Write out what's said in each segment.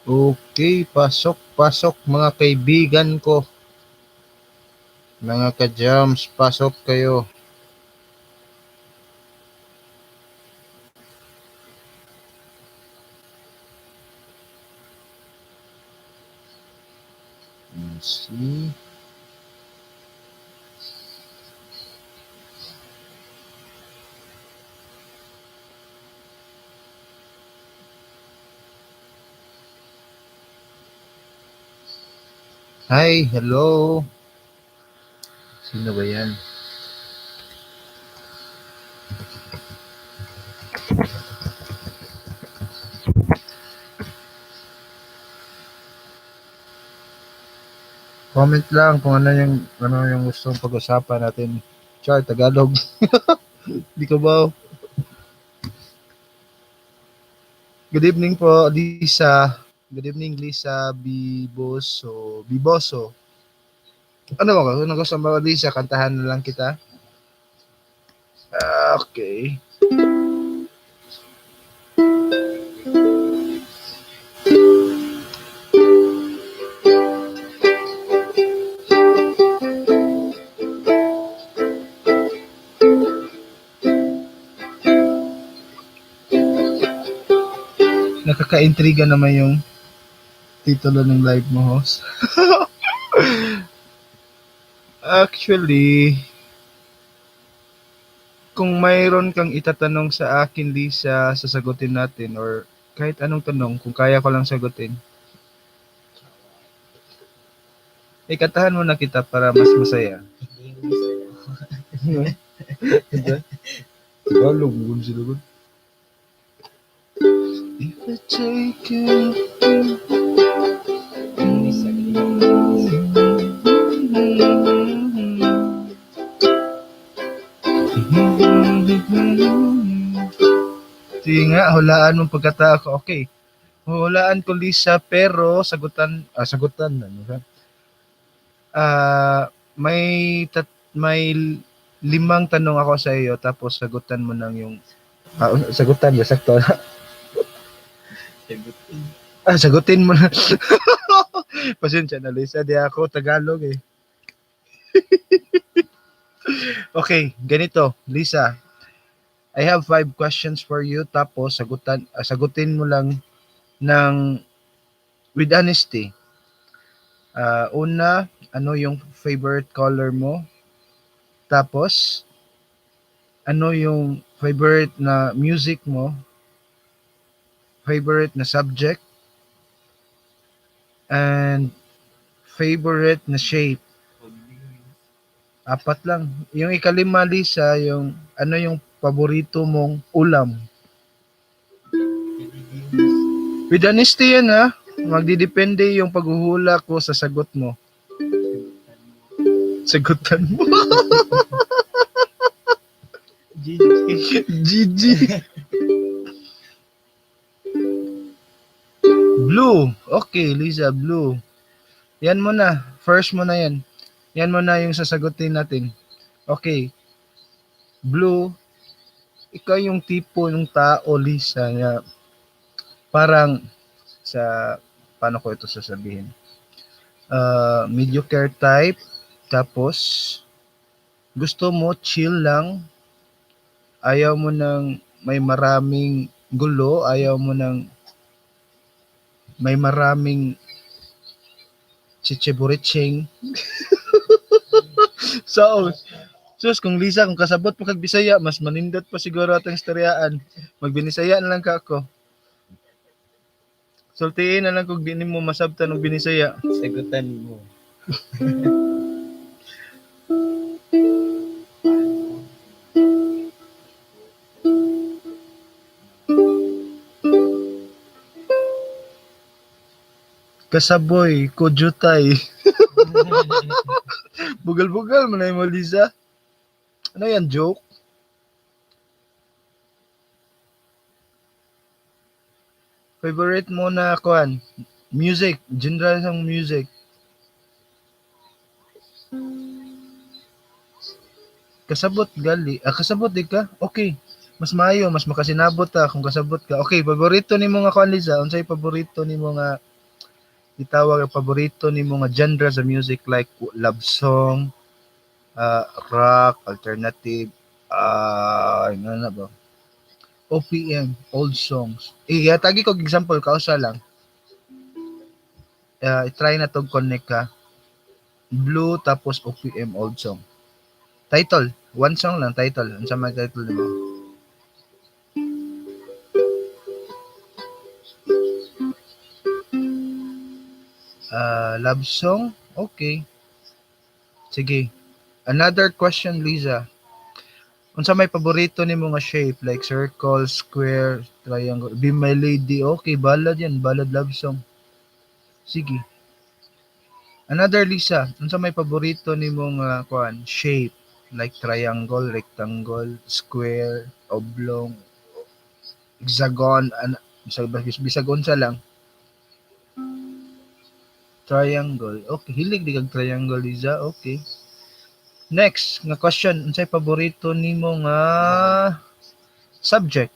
Okay, pasok mga kaibigan ko. Mga ka-jams, pasok kayo. Let's see. Hi, hello. Sino ba yan? Comment lang kung ano yung gustong pag-usapan natin. Char, Tagalog. Di ko ba? Good evening po, Lisa. Good evening, Lisa Biboso. Ano ba? Ano gusto mo, Lisa? Kantahan na lang kita. Okay. Nakaka-intriga naman yung titulo ng live mo, host. Actually, kung mayroon kang itatanong sa akin, Lisa, sasagutin natin or kahit anong tanong, kung kaya ko lang sagutin. Kantahan mo na kita para mas masaya. Tagalog, kung sila. If I take you Sige nga, hulaan mong pagkatao ko. Okay. Hulaan ko, Lisa, pero sagutan, ano ba? May 5 tanong ako sa iyo, tapos sagutan mo nang yung sagutan ba sakto? Sagutin mo na. Pasensya na, Lisa, di ako Tagalog eh. Okay, ganito, Lisa. I have 5 questions for you, tapos sagutin mo lang ng with honesty. Una, ano yung favorite color mo? Tapos, ano yung favorite na music mo? Favorite na subject? And favorite na shape? 4 lang. Yung ikalima, Lisa, yung ano yung paborito mong ulam? With honesty yan ha. Magdidepende yung paghuhula ko sa sagot mo. Sagutan mo. GG. Blue. Okay, Lisa, blue. Yan mo na. First mo na yan. Yan mo na yung sasagutin natin. Okay. Blue. Ikaw yung tipo ng tao, Lisa, na parang paano ko ito sasabihin? Mediocre type. Tapos, gusto mo chill lang. Ayaw mo ng may maraming gulo. Ayaw mo ng may maraming chichiburiching. So, sus, kung Lisa, kung kasabot pa kag Bisaya, mas manindot pa siguro atong istoryaan. Magbinisaya na lang ka ako. Sultiin na lang kung di mo masabtan ng Binisaya. Sagutan mo. Kasaboy, kujutay. Bugal-bugal man na mo, Lisa. Ano yan, joke? Favorite mo na kuan? Music, genre ng music. Kasabot gali. Kasabot di ka? Okay. Mas maayo, mas makasinabot ta kung kasabot ka. Okay, paborito nimo nga kuan, Lisa? Unsay paborito nimo nga Gitawag ang paborito nimo nga genre sa music like love song, rock, alternative, ano na ba? OPM, old songs. Tagi ko example kausa lang. I-try na to connect ka. Blue tapos OPM old song. Title, one song lang title. Unsa may title nimo? Love song? Okay. Sige. Another question, Liza. Unsa may paborito nimo nga shape like circle, square, triangle? Be My Lady. Okay, ballad yan, ballad love song. Sige. Another, Lisa. Unsa may paborito nimo nga kuan shape like triangle, rectangle, square, oblong, hexagon, bisag unsa lang. Triangle. Okay, hilig di kag triangle, Liza. Okay. Next, nga question, unsay paborito nimo nga subject?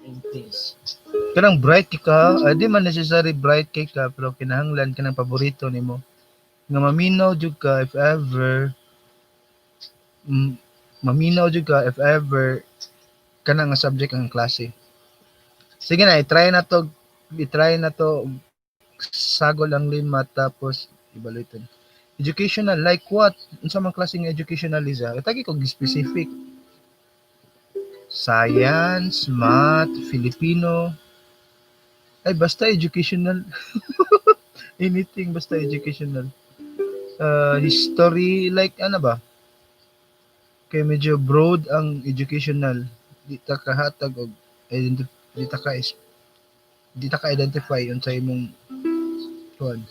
English. Kanang bright ka, di man necessary bright kay ka, pero kinahanglan kanang paborito nimo. Nga maminaw jud ka if ever, maminaw jud ka if ever kanang nga subject ang klase. Sige na, i-try na to sagol ang lima tapos ibaliton. Educational, like what? Unsa man klase nga educational, Liza? Tagi ko specific. Science, math, Filipino. Ay, basta educational. Anything, basta educational. History, like ano ba? Kay medyo broad ang educational. Di ta kahatag og di ta ka identify unsa imong kuan.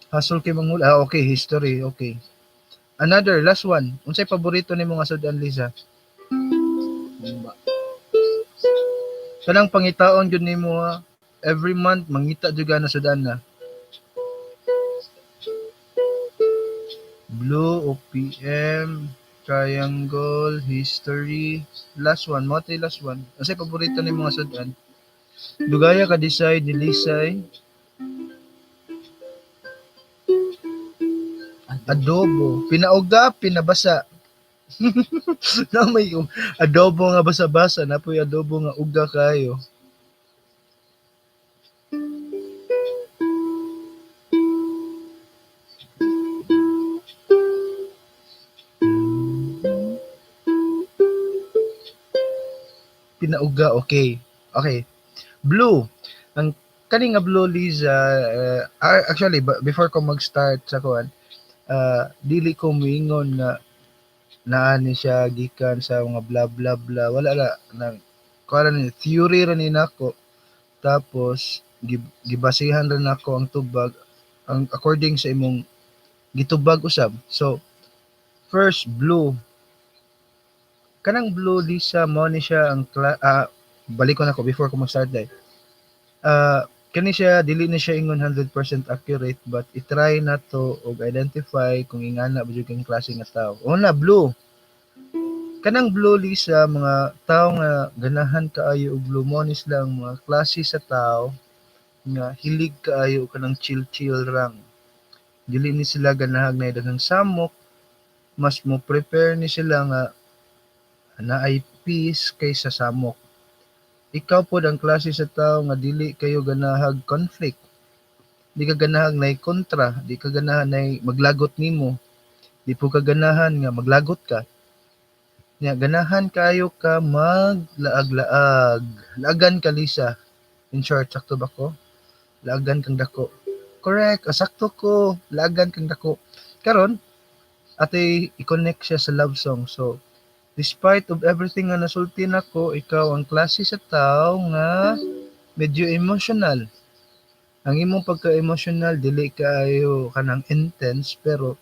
Hustle kay mangula. Okay, history, okay. Another, last one. Unsay paborito nimo nga sudan, Liza? Humba. Kanang pangitaon jud nimo every month mangita jud na sudan na. Blue, OPM, triangle, history. Last one, mo last one. Unsay paborito nimo nga sudan? Dugaya ka Disay, Dilisay. Adobo. Pinauga, pinabasa. na may adobo nga basa-basa, napoy adobo nga uga kayo. Pinauga, okay. Okay. Blue. Ang kani nga blue, Liza, actually before ko mag-start sa kuan, dili ko moingon nga naani siya gikan sa mga blah blah blah, wala la nang kuan ni theory ra ni nako, tapos gibasihan ra nako ang tubag ang according sa imong gitubag usab. So first, blue. Kanang blue, Lisa, mo ni siya ang balik ko na ko before ko mag-start dai. Kani siya dili ni siya ingon 100% accurate, but i-try na to og identify kung ingana ba jud kang klase nga tao. Una, blue. Kanang blue, Lisa, mga tao nga ganahan kaayo og blue, mo ni sila ang mga klase sa tao nga hilig kaayo kanang chill rang. Dili ni sila ganahag na daghang samok, mas mo prepare ni sila nga naay peace kaysa samok. Ikaw pod ang klase sa tao nga dili kayo ganahag conflict. Di ka ganahag nay kontra, di ka ganahan nay maglagot nimo. Di po ka ganahan nga maglagot ka. Nya ganahan kayo ka maglaag-laag. Laagan ka, Lisa. In short, sakto ba ko? Laagan kang dako. Correct, sakto ko. Laagan kang dako. Karon, ate i-connect siya sa love song. So, despite of everything nga nasulti nako, ikaw ang klase sa tao nga medyo emotional. Ang imong pagka-emotional dili kaayo kanang intense, pero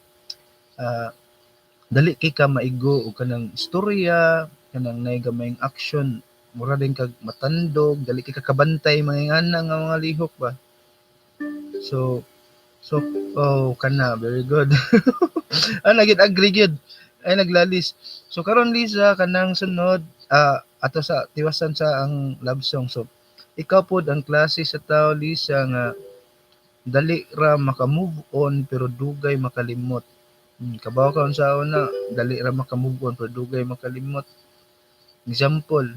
dali kay ka maigo og kanang istorya, kanang nay gamayng action, mura din kag matandog, dali kay kakabantay mga nga mga lihok ba. So kana very good. Nagit agree gyud. Ay naglalis. So karon, Lisa, kanang sunod ato sa tiwasan sa ang love song. So ikaw pod ang klase sa tao, Lisa, nga Dali ra maka-move on pero dugay makalimot. Kabaw ka unsa na dali ra maka-move on pero dugay makalimot. Example,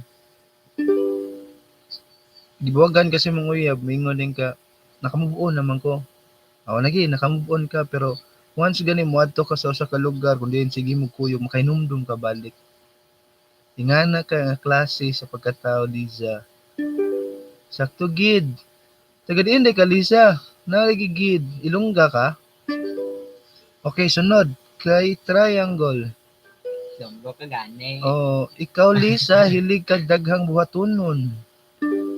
gibuwagan kasi mong uyab, mingon din ka, naka-move on naman ko. Aw lagi naka-move on ka pero once gani moadto ka sa usa ka lugar kun diin sige mo kuyog makahinumdum ka balik. Ingana ka nga klase sa pagkatao Liza. Sakto gid. Taga diin ka Liza. Nalagi gid. Ilongga ka? Okay, sunod. Kay triangle. Longgo ka gani. Oh, ikaw Lisa, hilig kag daghang buhatonon.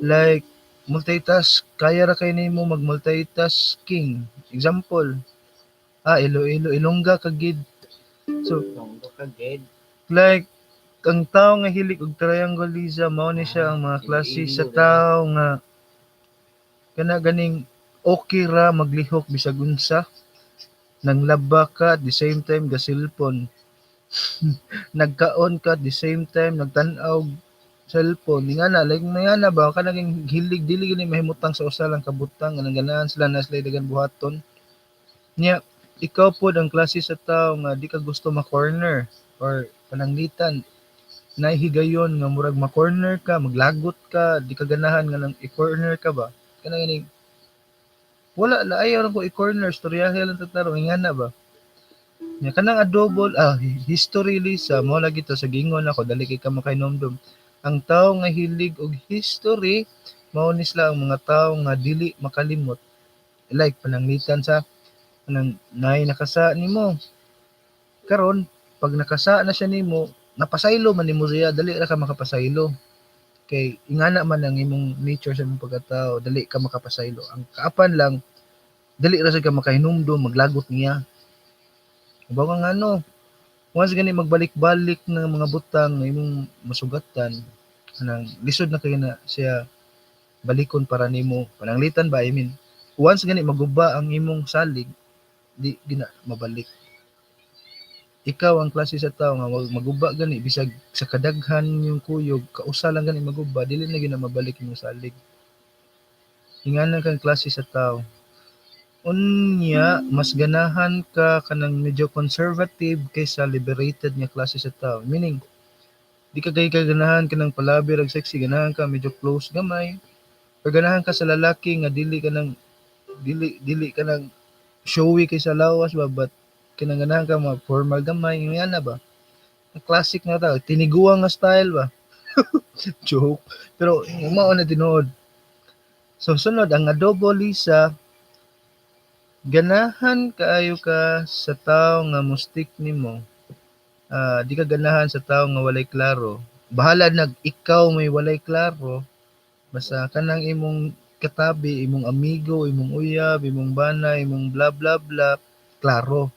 Like multitask, kaya ra kay nimo mag-multitasking. Example, Iloilo, Ilongga ka gid. So, Longgo ka gid. like ang tao nga hilig og triangle Lisa, mao ni siya ang mga klase sa tao nga kana ganing okay ra maglihok bisag unsa. Nanglaba ka at the same time ga cellphone. Nagkaon ka at the same time nagtan-aw cellphone. Ingana like ngana ba ka naging hilig dili gani mahimutang sa usa lang kabutang nga ganahan sila na sila dagan buhaton. Nya ikaw pod ang klase sa tao nga di ka gusto ma-corner or pananglitan. Nahigayon nga murag ma-corner ka, maglagot ka, di ka ganahan nga nang i-corner ka ba? Kana gani wala la ayaw lang ko i-corner storyahe lang tataro ingana ba? Nya kanang adobo history Lisa mo lagi to sa gingon ako dali kay ka makainomdom. Ang tao nga hilig og history mao ni sila ang mga tao nga dili makalimot. Like pananglitan sa kanang nay nakasa nimo. Karon pag nakasa na siya nimo, napasaylo man nimo siya, dali ra ka makapasaylo. Kay ingana man ang imong nature sa imong pagkatao, dali ka makapasaylo. Ang kaapan lang, dali ra sad ka makahinumdom, maglagot niya. Bawa nga ano, once gani magbalik-balik ng mga butang na imong masugatan, kanang lisod na kayo na siya balikon para nimo pananglitan ba I mean once gani maguba ang imong salig di gina mabalik. Ikaw ang klase sa tao nga maguba gani bisag sa kadaghan yung kuyog kausa lang gani maguba dili na gina mabalik imong salig. Ingana kang klase sa tao. Unya mas ganahan ka kanang medyo conservative kaysa liberated nga klase sa tao. Meaning di ka ganahan kanang palabir ag sexy, ganahan ka medyo close gamay. Or ganahan ka sa lalaki nga dili ka nang showy kaysa lawas ba but kanang ganahan ka mga formal gamay ingana ba? Ang classic nga tao, tiniguan nga style ba? Joke. Pero mao na tinuod. So sunod ang adobo Lisa, ganahan kaayo ka sa tao nga mustik nimo. Di ka ganahan sa tao nga walay klaro. Bahala nag ikaw may walay klaro. Basta kanang imong katabi, imong amigo, imong uyab, imong bana, imong bla bla bla, klaro.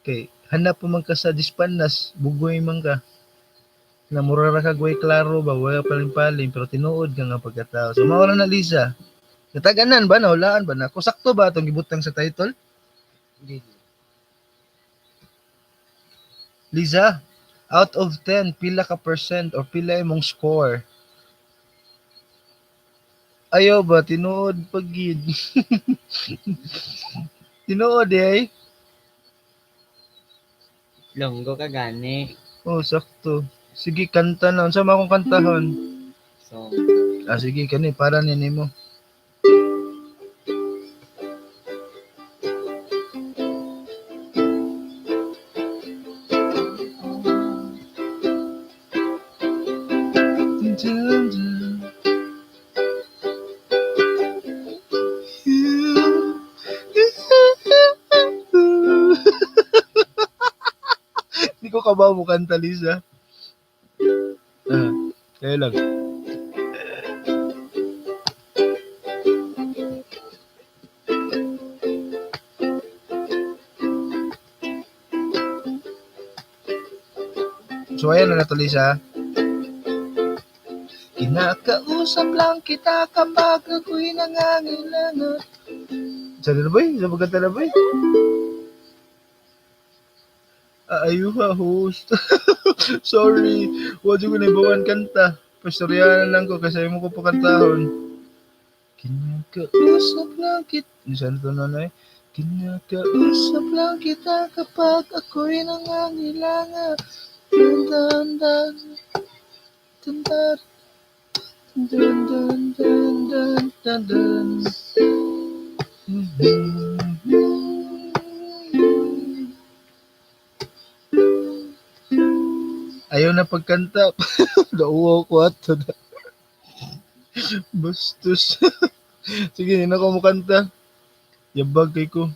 Okay, hanap pa man ka sa dispanas, bugoy man ka. Na mura ra ka way klaro ba, wala paling-paling, pero tinuod ka nga pagkatao. So mao na Lisa. Nataganan ba, nahulaan ba na? Kung sakto ba itong gibutang sa title? Dili. Liza, out of 10, pila ka percent or pila imong score? Ayaw ba, tinuod pagid. Tinuod eh. Longgo ka gani. Oh, sakto. Sige, kanta na. Unsa man akong kantahon? So, Sige, kani, para ni nimo. Hindi ko kabaw mo kanta, Lisa. Kaya lang. So, ayan na to, Lisa. Kinakausap lang kita kapag ako'y nangangailangan. Saan na ba eh? Saan magkanta na ba eh? Ayuha, host. Sorry. Wala ko na ibawan kanta. Pastoryanan lang ko kasi mo ko pa kantahon. Kinakausap lang kita. Saan ito na eh? Kinakausap lang kita kapag ako'y nangangailangan. Dun, dun, dun, dun, dun, dun, dun, dun, dun, dun. Ayaw na pagkanta. Nauwa ko ato na. Bastos. Sige, hindi na ko mukanta. Yabag kay ko.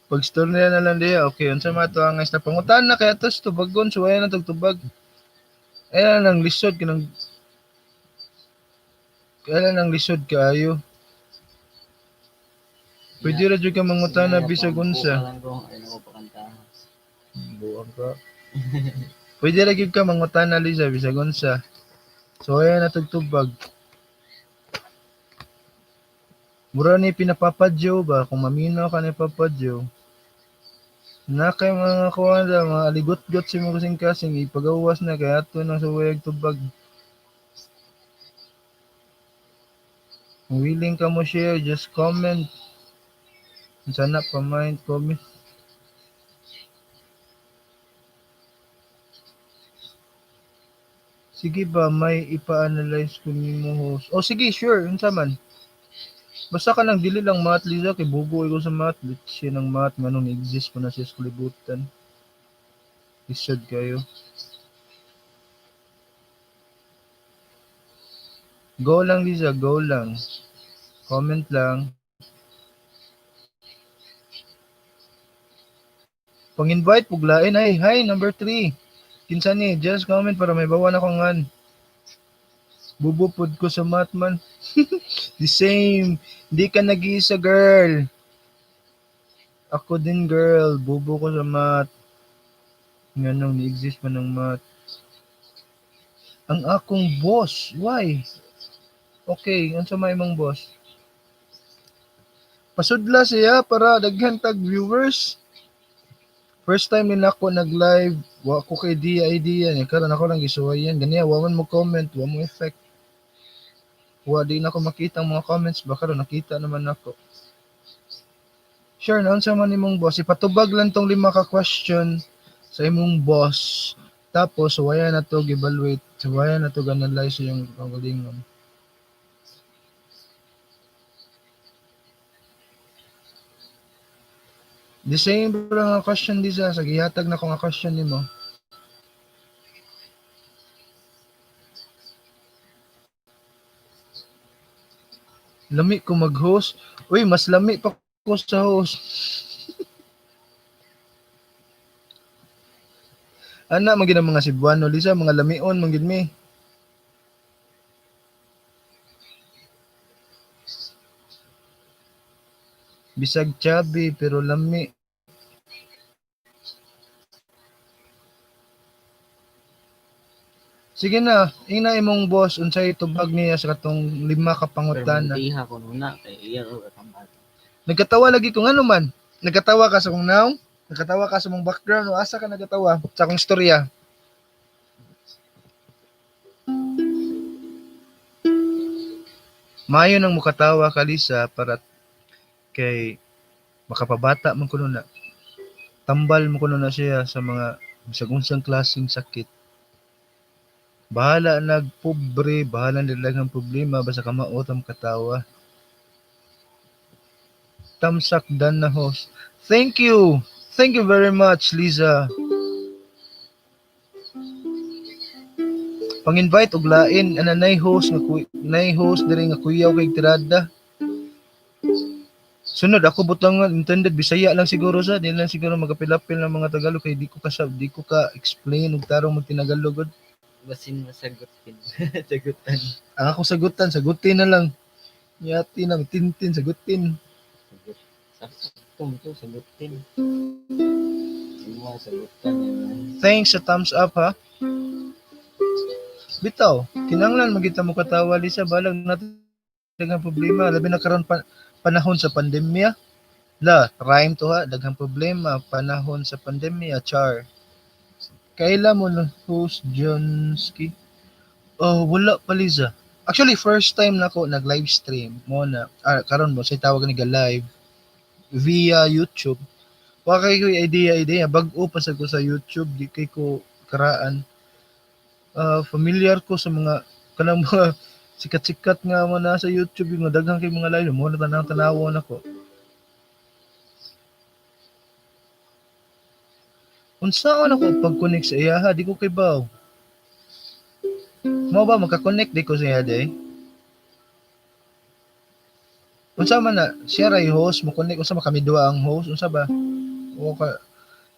Pag store nila na lang diya, okay, unsa mato ang na pangutan na kaya tos tubagon, so ayan na tugtubag. Ayan nang lisod kanang kailan ang lisod kaayo. Pwede ra jud ka mangutana bisag unsa. Ayun ako pakanta. Buang ka. Pwede ra gyud ka mangutana Lisa bisag unsa. So ayan na tugtubag. Mura ni pinapapadyo ba kung maminaw ka ni papadyo. Na kay mga kuwanda, mga aligot-got si mga kasing-kasing ipagawas na kay ato nang suwayag tubag. Kung willing ka mo share, just comment. Sana pa mind comment. Sige ba, may ipa-analyze ko nimo host. O sige, sure, unsa man. Basta ka lang dili lang math Liza kay bugo ko sa math, litsi ng math nganong exist pa na siya sa kalibutan. Isod kayo. Go lang Liza, go lang. Comment lang. Pang-invite puglain ay hi number 3. Kinsa ni, just comment para may bawa na ko ngan. Bubupod ko sa math man. The same. Hindi ka nag-iisa girl. Ako din girl, bubo ko sa math. Nganong ni-exist pa ng math. Ang akong boss, why? Okay, unsa may imong boss? Pasudla siya para daghan tag viewers. First time nila ako nag-live, wa ko kay idea niya. Karon ako lang gisuwayan. Ganiya, wa man mo comment, wa mo effect. Wa di na ako makita ang mga comments, baka ron nakita naman ako. Sure, naon sa man imong boss, ipatubag lang tong 5 ka question sa imong boss. Tapos, waya na to evaluate, waya na to analyze yung pagalingon. The same lang nga question Lisa, sa gihatag na ko nga question nimo. Lami ko mag-host. Uy, mas lami pa ko sa host. Ana, magin ang mga Cebuano, Lisa, mga lamion, magin mi. Bisag chubby, pero lami. Sige na, ina imong boss, unsay tubag niya sa katong 5 ka pangutana. Permentiha ko nuna kay iya ko katambal. Nagkatawa lagi kung ano man. Nagkatawa ka sa kong naong, nagkatawa ka sa mong background, o asa ka nagkatawa sa akong storya. Mayo nang mukatawa ka Lisa para kay makapabata man kuno na. Tambal mo kuno na siya sa mga bisag unsang klaseng sakit. Bahala nagpobre, bahala nilagang problema basta ka maotam katawa. Tamsak dan na host. Thank you. Thank you very much, Lisa. Pang-invite og lain ana nay host diri nga kuyaw kay tirada. Sunod ako butangan intended Bisaya lang siguro sa, di lang siguro magapilapil ng mga Tagalog kay di ko ka explain og tarong mag Tinagalog. Basin masagutin. Sagutan. Ang akong sagutin na lang. Yati na tintin sagutin. Sagut. Sakto to sagutin. Mga sagutan yan. Thanks sa thumbs up ha. Bitaw, kinanglan magita mo katawa Lisa balag natin daghang problema labi na karon panahon sa pandemya. La, rhyme to ha, daghang problema panahon sa pandemya, char. Kaila mo na host Jonski. Oh, wala pa Liza. Actually, first time na ko nag-live stream mo na, karon mo, say tawag ni live via YouTube. Wa kay ko idea, bag-o pa sa ko sa YouTube, di kay ko karaan. Familiar ko sa mga kanang mga sikat-sikat nga mo na sa YouTube yung daghang kay mga live mo na tanang tanawon ako. Unsaon ako pag-connect sa iya ha, di ko kay baw. Mo ba magka-connect di ko sa iya day? Unsa man na siya ray host mo connect unsa man kami duha ang host unsa ba? O ka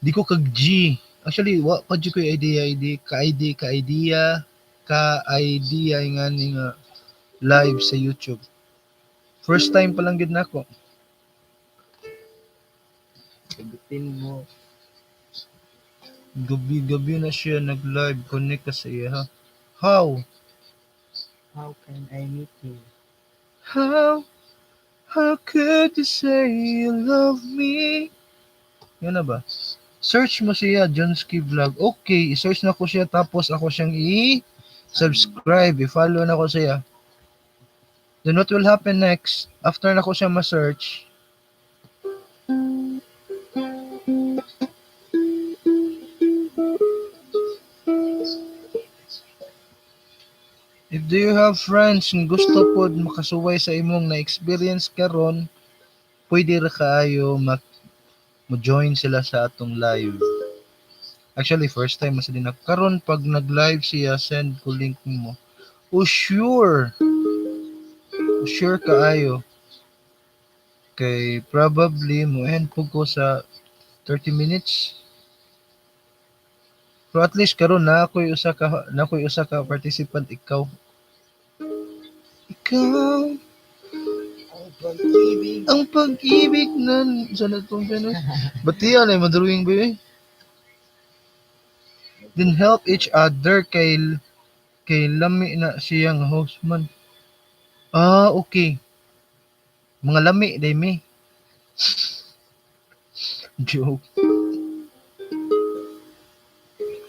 di ko kag G. Actually wa pa jud ko ID ka idea nga ni nga live sa YouTube. First time pa lang gid nako. Sagutin mo. Gabi-gabi na siya nag-live connect ka sa iya ha. How? How can I meet you? How? How could you say you love me? Yan na ba? Search mo siya, Jonski Vlog. Okay, i-search na ko siya tapos ako siyang i-subscribe, i-follow na ko siya. Then what will happen next? After na ko siya ma-search, if do you have friends nga gusto pod makasuway sa imong na-experience karon, pwede ra kaayo mo join sila sa atong live. Actually, first time mas din ako. Karon pag nag-live siya, send ko link mo. Oh, sure. Sure kaayo. Kay probably mo end po ko sa 30 minutes. So at least karon na ako'y usa ka participant ikaw. Ikaw Ang pag-ibig. ang pag-ibig nan sa natong ganun. Batiyan ay madrawing ba eh? Then help each other kay lami na siyang host man. Okay. Mga lami day mi. Joke.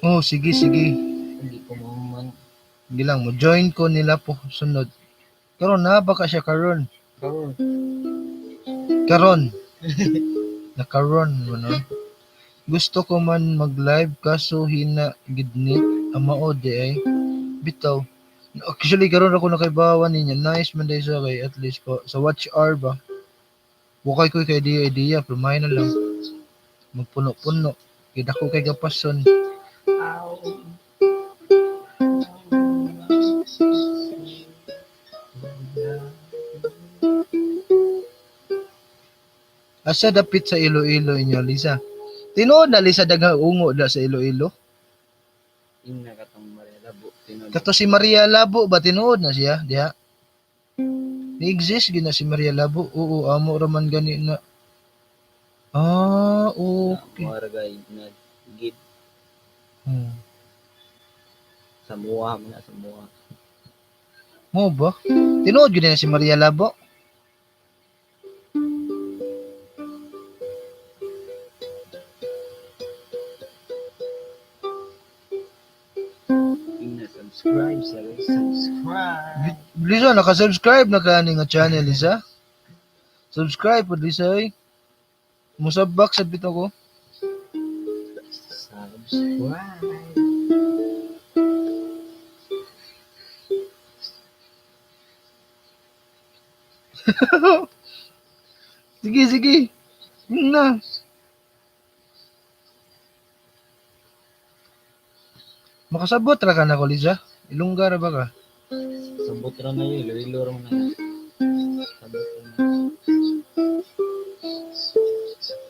Oh, sige. Hindi ko mahuman. Sige lang mo join ko nila po sunod. Karon na baka siya karon. Karon. Karon. Nakaron mo no. Gusto ko man mag-live kaso hina gidnit amao di ay bitaw. Actually karon ako nakaibawan niya. Nice man day sa kay at least ko sa watch hour ba. Wakay ko kay idea prumahay na lang. Magpuno-puno. Kay dako kay gapason. Ow. Asa dapit sa Iloilo inyo, Lisa? Tinuod na Lisa daghang ungo da sa Iloilo. Ina katong marilabo. Tinod. Kato si Maria Labo ba tinuod na siya diha? Ni-exist gina si Maria Labo. Oo, amo ra man gani na. Okay. Wargay na gid Hmm. sa muwa man na sa muwa. Mo ba? Tinuod gid na si Maria Labo. Ina subscribe sa subscribe. Lisa, naka-subscribe na ka nga channel, Lisa? Subscribe po, Lisa, eh. Musabak sa bito ko. Subscribe. Sige. Yun na. Makasabot ra ka na ko, Lisa? Ilungga ra ba ka? Sabot ra na yun. Iloilo ra man na. Sabot ra na.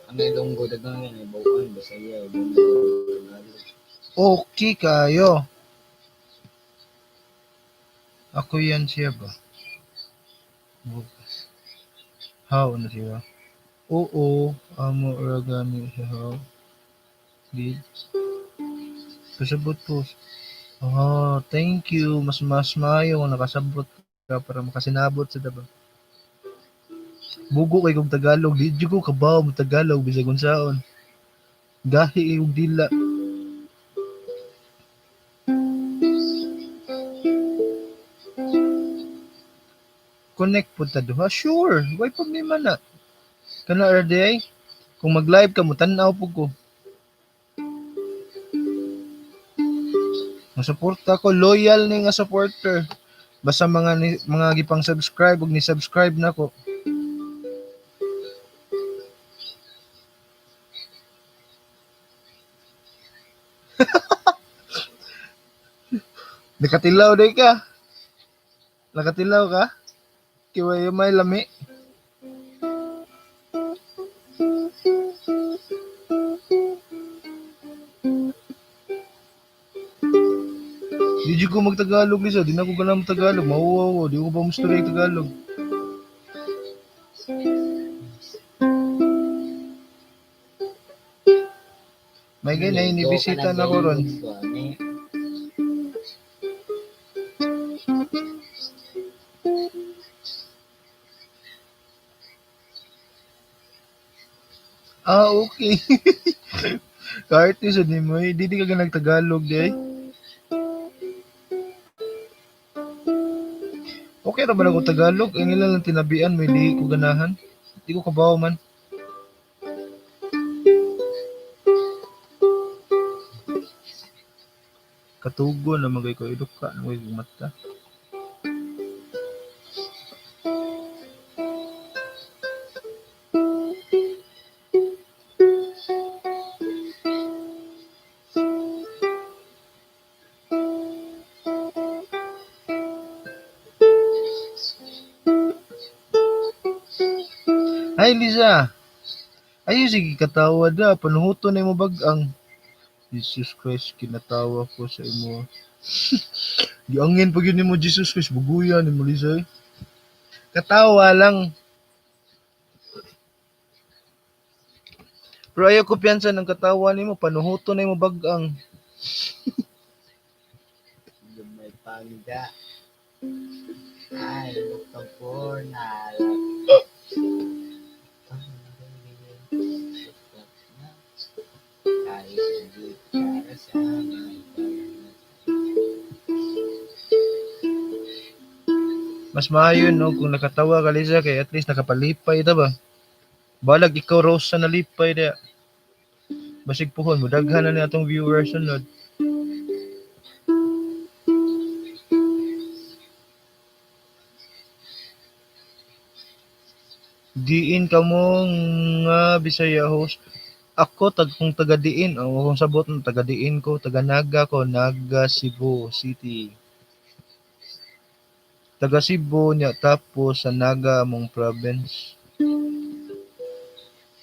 Ang ilonggo dagang yan. Ibawan. Basaya. Ilonggo. Tagalog. Okay kayo. Ako yan siya ba? How na siya? Oo, amo ra gani siya how. Gid. Kasabot po. Thank you. Mas maayo kung nakasabot ka para makasinabot sa daba. Bugo kay kong Tagalog, di jud ko kabaw mo Tagalog bisag unsaon. Gahi og dila. Connect po ta duha. Sure, why problema na. Kana ra di ay. Kung mag-live ka mo tan-aw po ko. Masuporta ko, loyal ni nga supporter. Basta mga gipang subscribe ug ni subscribe nako. Nakatilaw day ka. Nakatilaw ka. Kiway may lami. Di ko magtagalog Lisa, di na ko ganang Tagalog. Mauwaw, di ko ba musta rin Tagalog. May ganay, nibisita na ko ron. Ah, okay. Ka-artist di mo, di ka ganang Tagalog di ay. Okay ra ba na ko Tagalog? Ang ilan lang tinabian, may di ko ganahan. Di ko kabaw man. Katugo na magay ko iduka na may mata. Ay Liza, ayo sige katawa da, panuhuto na mo bagang. Jesus Christ, kinatawa ko sa imo. Giangin pag yun mo Jesus Christ, buguyan ni mo Liza. Katawa lang. Pero ayaw ko piyansa ng katawa ni mo, panuhuto na mo bagang. May pangga. Ay, lutong corner. Kahit hindi para sa Mas maayo no kung nakatawa ka Liza kay at least nakapalipay ta ba. Balag ikaw Rose sa nalipay dia. Basig puhon mo daghan na ni atong viewers sunod. Diin ka mo nga Bisaya host. Ako kung taga Diin, o kung sabot ng taga Diin ko, taga Naga ko, Naga Cebu City. Taga Cebu niya tapos sa Naga among province.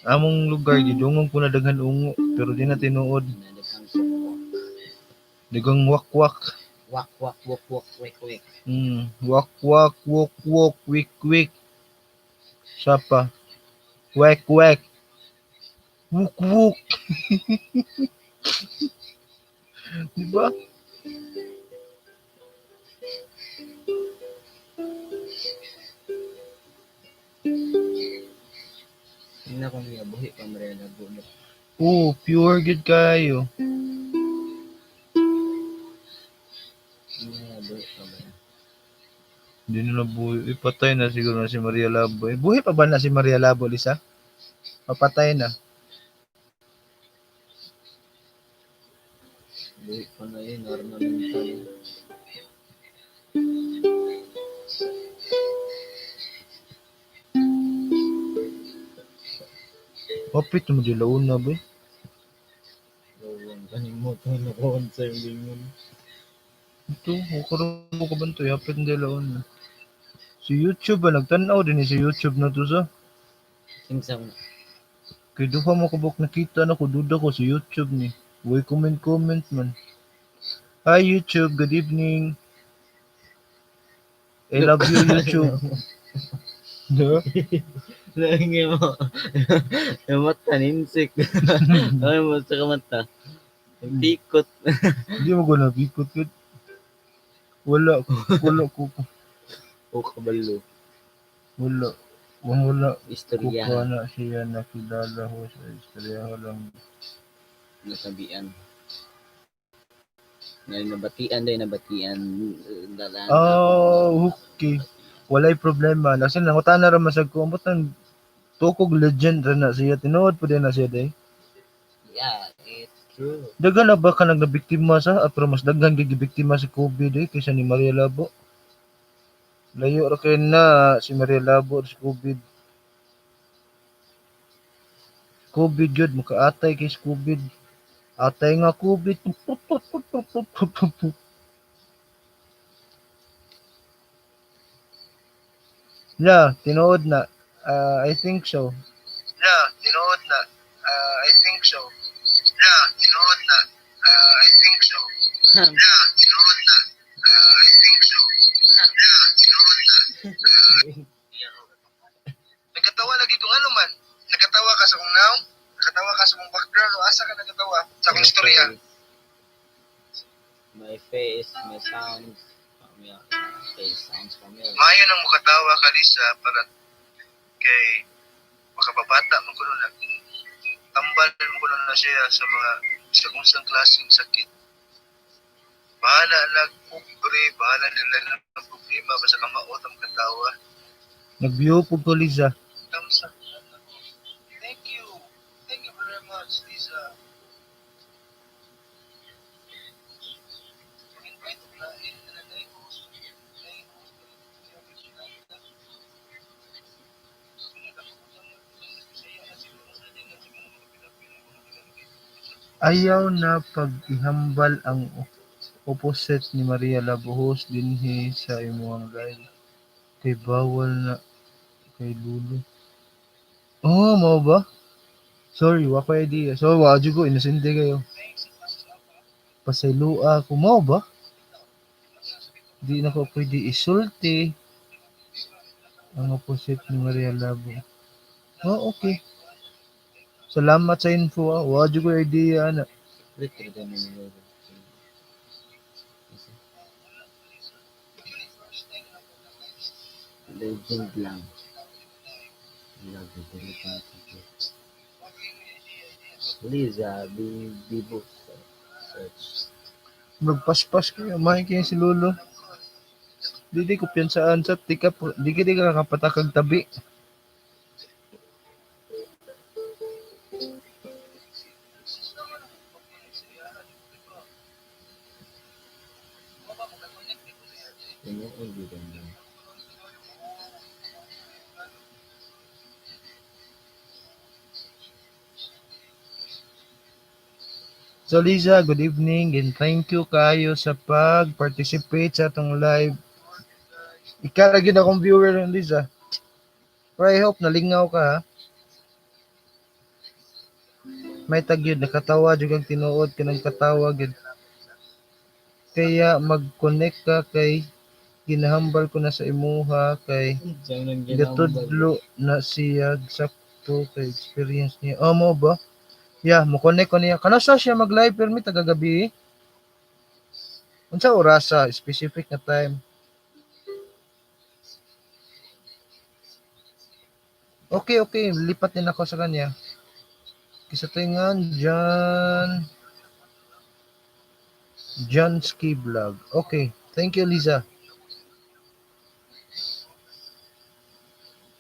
Among lugar gidungog ko na daghan ungo pero di na tinuod. nadagang suko. Dagang wakwak. Wak, wak, wak, wak, wek, wek. Wakwak, wok, wik, wik. Sapa. Wek, wek. Wuk, wuk. Diba? Tingnan ko niya, buhi pa mo rin nagbuno. Pure good kayo. Tingnan niya, buhi pa mo rin. Hindi na nabuhay. Patay na siguro na si Maria Labo. Buhay pa ba na si Maria Labo, Lisa? Papatay na. Buhi pa na yun, ornamental. Kapit mo di launa ba? Gawin, kanin mo ito, nakuhan sa yung lingon. Ito, ukarong mo ka ba ito? Kapit mo di launa. Si YouTube ba? Nagtanaw din si YouTube na to sa. Singsang, Kaya duha mo kabuk nakita na ko. Duda ko si YouTube ni. Huwag comment man. Hi YouTube, good evening. I love you YouTube. Diba? lagi mo. Yung mata, ninsik. Ay mo sa kamata. Yung pikot. Hindi mo ko napikot yun. Wala ko. O kabalo. Wala. Wala. Istorya. Kukuha na siya nakilala ko sa istorya ko lang. Nasabian. Ngayon nabatian. Dalan. Oh, okay. walay problema. Kasi nangutan na ra masag ko, ambot nang tukog legend ra na siya. Tinuod po din na siya day. Yeah, it's true. Daghan na ba ka nagbiktima sa, pero mas daghan gid biktima si COVID kaysa ni Maria Labo. Layo ra kay na si Maria Labo sa COVID. COVID jud makaatay kay sa COVID. Atay nga COVID. Yeah, tinuod na. I think so. Yeah, tinuod na. I think so. Yeah, tinuod na. I think so. Yeah, tinuod na. I think so. Yeah, tinuod na. Nagkatawa lagi kung ano man. Nagkatawa ka sa kong now. Nagkatawa ka sa kong background. O asa ka nagkatawa? Sa akong istorya. My face, my sounds, familiar. Face sounds familiar. Mayo nang mukatawa ka Lisa para kay makapabata mo kuno na tambal mo kuno na siya sa mga sa kung saan klaseng sakit. Bahala na pobre, bahala nila ng problema basta kamaot ang katawa. Nag-view po ko Lisa. Thank you. Thank you very much Lisa. Ayaw na pag-ihambal ang opposite ni Maria Labuhos dinhi sa imong live. Kay bawal na kay Lulu. Oh, mao ba? Sorry, wa ko idea. So, wa jud ko inosente kayo. Pasaylua ako, mao ba? Di na ko pwede isulti ang opposite ni Maria Labo. Oh, okay. Salamat sa info. Wa jud ko idea na. Literal ganun nila. Legend lang. Love you, deliver to Liza, Bibo. Search. Magpaspas kayo, mahi kayo si Lolo. Di ko piyansaan sa tika po. Di ka nakapatakag tabi. Tinuod yun lang. So Liza, good evening and thank you kayo sa pag-participate sa atong live. Ika ra gyud akong viewer Liza. Pero I hope nalingaw ka ha. May tagyod nakatawa jud kang tinuod kanang katawa gid. Kaya mag-connect ka kay ginahambal ko na sa imuha kay Siyang nang ginambal. gatudlo na siya sakto kay experience niya. Oh, mo ba? Yeah, mo connect ko niya. Kana sa siya mag-live permit taga gabi. Unsa oras sa specific na time? Okay, lipat din ako sa kanya. Kisa tingan John Ski Vlog. Okay, thank you Liza.